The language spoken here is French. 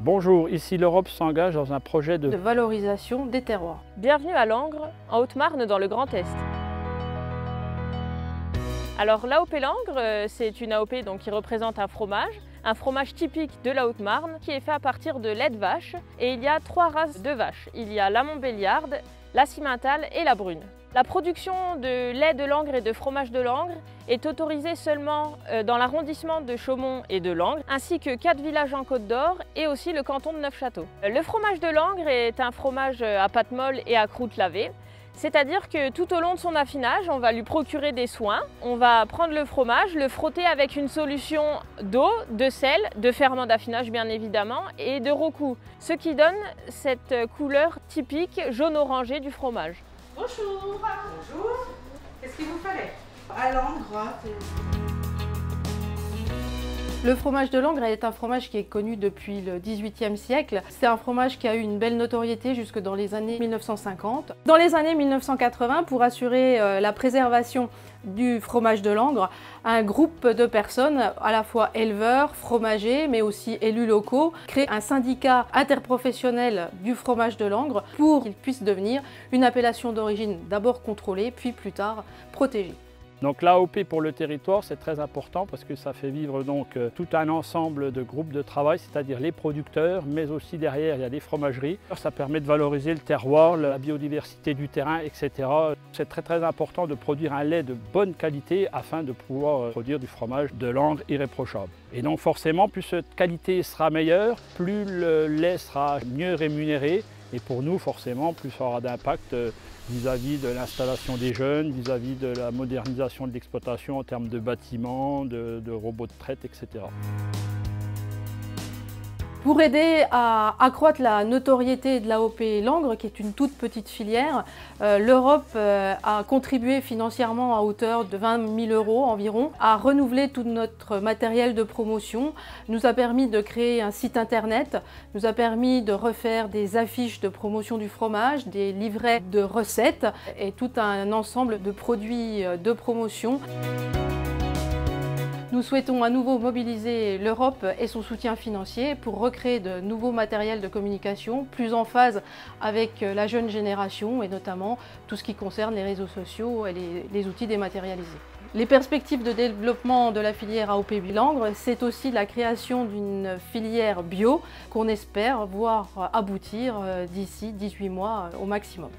Bonjour, ici l'Europe s'engage dans un projet de valorisation des terroirs. Bienvenue à Langres, en Haute-Marne, dans le Grand Est. Alors l'AOP Langres, c'est une AOP qui représente un fromage typique de la Haute-Marne qui est fait à partir de lait de vache. Et il y a 3 races de vaches. Il y a la Montbéliarde, la Simmentale et la Brune. La production de lait de Langres et de fromage de Langres est autorisée seulement dans l'arrondissement de Chaumont et de Langres, ainsi que 4 villages en Côte d'Or et aussi le canton de Neufchâteau. Le fromage de Langres est un fromage à pâte molle et à croûte lavée. C'est-à-dire que tout au long de son affinage, on va lui procurer des soins. On va prendre le fromage, le frotter avec une solution d'eau, de sel, de ferment d'affinage bien évidemment, et de rocoux, ce qui donne cette couleur typique jaune-orangé du fromage. Bonjour. Bonjour. Qu'est-ce qu'il vous fallait? À Langres. Le fromage de Langres est un fromage qui est connu depuis le XVIIIe siècle. C'est un fromage qui a eu une belle notoriété jusque dans les années 1950. Dans les années 1980, pour assurer la préservation du fromage de Langres, un groupe de personnes, à la fois éleveurs, fromagers, mais aussi élus locaux, crée un syndicat interprofessionnel du fromage de Langres pour qu'il puisse devenir une appellation d'origine d'abord contrôlée, puis plus tard protégée. Donc l'AOP pour le territoire, c'est très important parce que ça fait vivre tout un ensemble de groupes de travail, c'est-à-dire les producteurs, mais aussi derrière il y a des fromageries. Ça permet de valoriser le terroir, la biodiversité du terrain, etc. C'est très important de produire un lait de bonne qualité afin de pouvoir produire du fromage de Langres irréprochable. Et donc forcément, plus cette qualité sera meilleure, plus le lait sera mieux rémunéré. Et pour nous, forcément, plus ça aura d'impact vis-à-vis de l'installation des jeunes, vis-à-vis de la modernisation de l'exploitation en termes de bâtiments, de robots de traite, etc. Pour aider à accroître la notoriété de l'AOP Langres, qui est une toute petite filière, l'Europe a contribué financièrement à hauteur de 20 000 € environ à renouveler tout notre matériel de promotion, nous a permis de créer un site internet, nous a permis de refaire des affiches de promotion du fromage, des livrets de recettes et tout un ensemble de produits de promotion. Nous souhaitons à nouveau mobiliser l'Europe et son soutien financier pour recréer de nouveaux matériels de communication plus en phase avec la jeune génération et notamment tout ce qui concerne les réseaux sociaux et les outils dématérialisés. Les perspectives de développement de la filière AOP Langres, c'est aussi la création d'une filière bio qu'on espère voir aboutir d'ici 18 mois au maximum.